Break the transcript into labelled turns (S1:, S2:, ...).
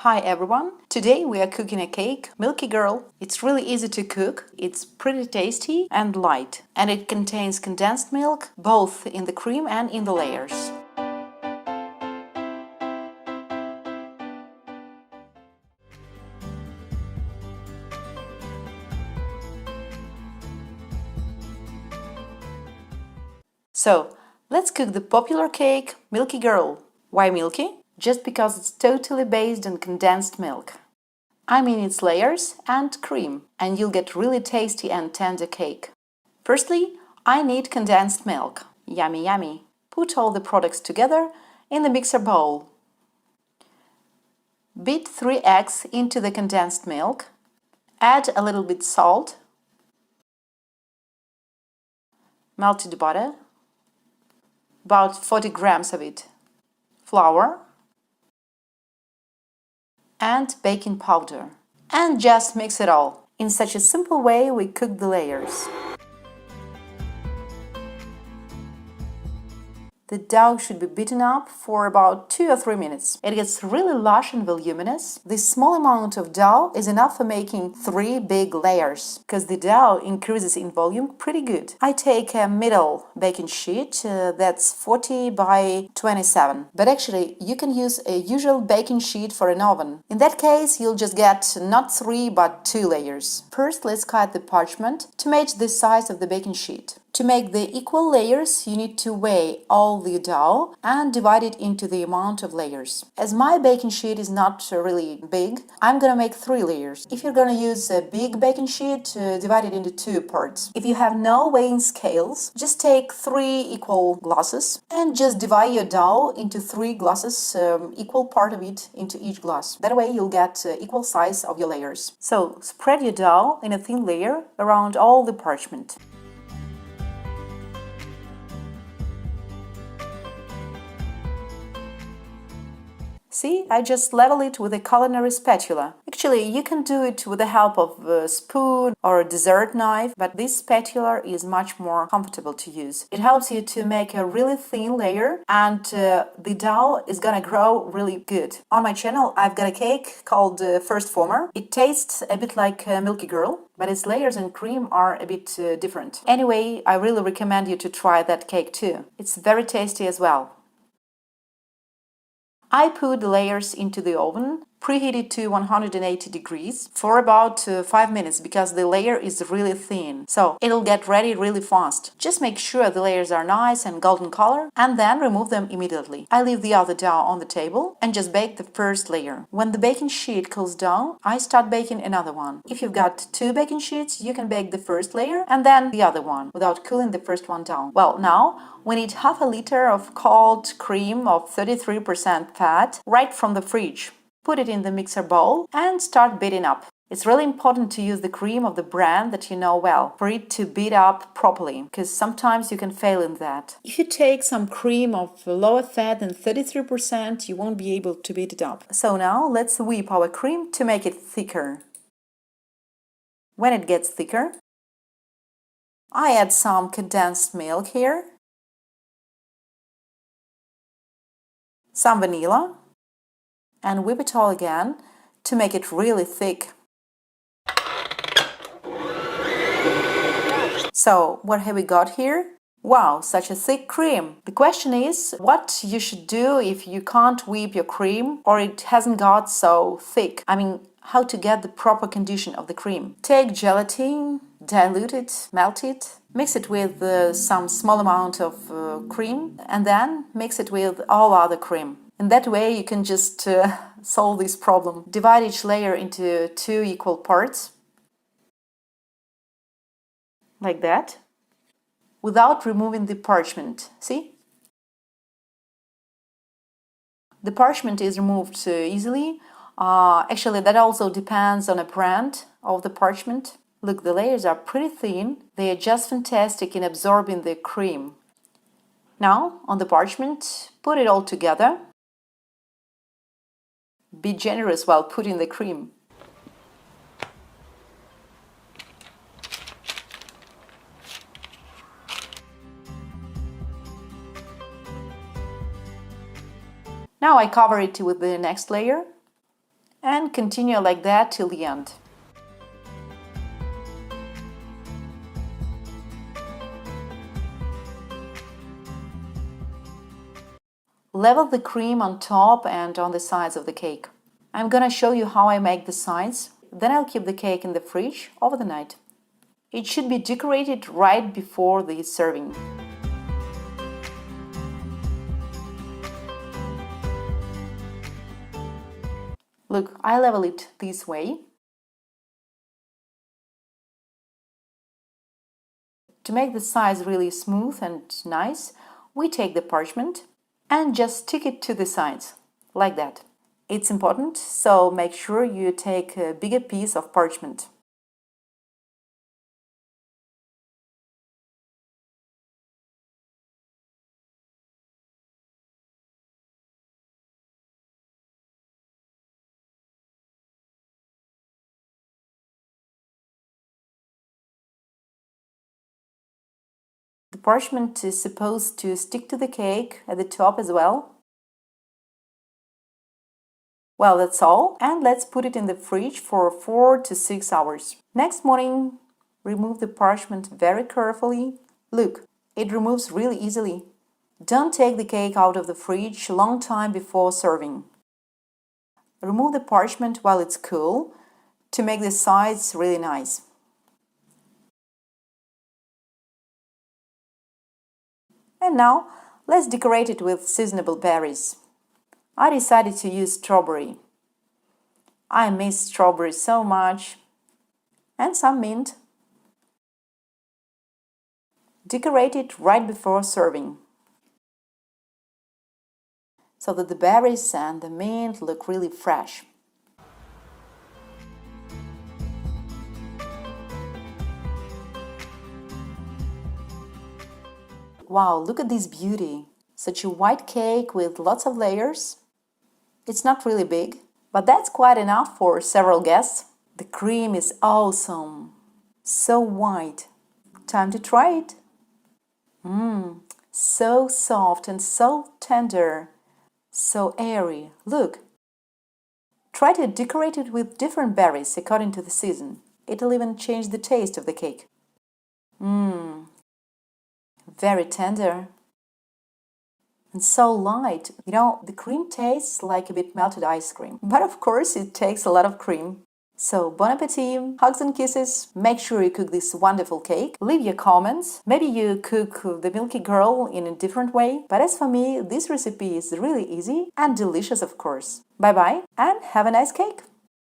S1: Hi everyone! Today we are cooking a cake, Milky Girl. It's really easy to cook, it's pretty tasty and light, and it contains condensed milk both in the cream and in the layers. So, let's cook the popular cake, Milky Girl. Why milky? Just because it's totally based on condensed milk. I mean its layers and cream, and you'll get really tasty and tender cake. Firstly, I need condensed milk. Yummy, yummy. Put all the products together in the mixer bowl. Beat 3 eggs into the condensed milk. Add a little bit salt, melted butter, about 40 grams of it, flour, and baking powder. And just mix it all. In such a simple way we cook the layers. The dough should be beaten up for about 2 or 3 minutes. It gets really lush and voluminous. This small amount of dough is enough for making 3 big layers, because the dough increases in volume pretty good. I take a middle baking sheet that's 40 by 27. But actually, you can use a usual baking sheet for an oven. In that case, you'll just get not 3 but 2 layers. First, let's cut the parchment to match the size of the baking sheet. To make the equal layers, you need to weigh all the dough and divide it into the amount of layers. As my baking sheet is not really big, I'm gonna make 3 layers. If you're gonna use a big baking sheet, divide it into 2 parts. If you have no weighing scales, just take 3 equal glasses and just divide your dough into 3 glasses, equal part of it into each glass. That way you'll get equal size of your layers. So spread your dough in a thin layer around all the parchment. See, I just level it with a culinary spatula. Actually, you can do it with the help of a spoon or a dessert knife, but this spatula is much more comfortable to use. It helps you to make a really thin layer, and the dough is gonna grow really good. On my channel, I've got a cake called First Former. It tastes a bit like Milky Girl, but its layers and cream are a bit different. Anyway, I really recommend you to try that cake too. It's very tasty as well. I put the layers into the oven, preheated to 180 degrees for about 5 minutes because the layer is really thin, so it'll get ready really fast. Just make sure the layers are nice and golden color and then remove them immediately. I leave the other dough on the table and just bake the first layer. When the baking sheet cools down, I start baking another one. If you've got 2 baking sheets, you can bake the first layer and then the other one without cooling the first one down. Well, now we need half a liter of cold cream of 33% fat right from the fridge. Put it in the mixer bowl and start beating up. It's really important to use the cream of the brand that you know well for it to beat up properly, because sometimes you can fail in that. If you take some cream of lower fat than 33%, you won't be able to beat it up. So now let's whip our cream to make it thicker. When it gets thicker, I add some condensed milk here, some vanilla, and whip it all again to make it really thick. So, what have we got here? Wow, such a thick cream! The question is, what you should do if you can't whip your cream or it hasn't got so thick? I mean, how to get the proper condition of the cream. Take gelatin, dilute it, melt it, mix it with some small amount of cream, and then mix it with all other cream. In that way, you can just solve this problem. Divide each layer into 2 equal parts, like that, without removing the parchment. See? The parchment is removed easily. Actually, that also depends on a brand of the parchment. Look, the layers are pretty thin. They are just fantastic in absorbing the cream. Now, on the parchment, put it all together. Be generous while putting the cream. Now I cover it with the next layer and continue like that till the end. Level the cream on top and on the sides of the cake. I'm gonna show you how I make the sides, then I'll keep the cake in the fridge over the night. It should be decorated right before the serving. Look, I level it this way. To make the sides really smooth and nice, we take the parchment and just stick it to the sides, like that. It's important, so make sure you take a bigger piece of parchment. The parchment is supposed to stick to the cake at the top as well. Well, that's all, and let's put it in the fridge for 4 to 6 hours. Next morning, remove the parchment very carefully. Look, it removes really easily. Don't take the cake out of the fridge a long time before serving. Remove the parchment while it's cool to make the sides really nice. And now, let's decorate it with seasonable berries. I decided to use strawberry. I miss strawberry so much. And some mint. Decorate it right before serving, so that the berries and the mint look really fresh. Wow, look at this beauty! Such a white cake with lots of layers. It's not really big, but that's quite enough for several guests. The cream is awesome! So white. Time to try it! So soft and so tender. So airy. Look! Try to decorate it with different berries according to the season. It'll even change the taste of the cake. Very tender. And so light. You know, the cream tastes like a bit melted ice cream. But of course, it takes a lot of cream. So, bon appetit, hugs and kisses. Make sure you cook this wonderful cake. Leave your comments. Maybe you cook the Milky Girl in a different way. But as for me, this recipe is really easy and delicious, of course. Bye-bye and have a nice cake!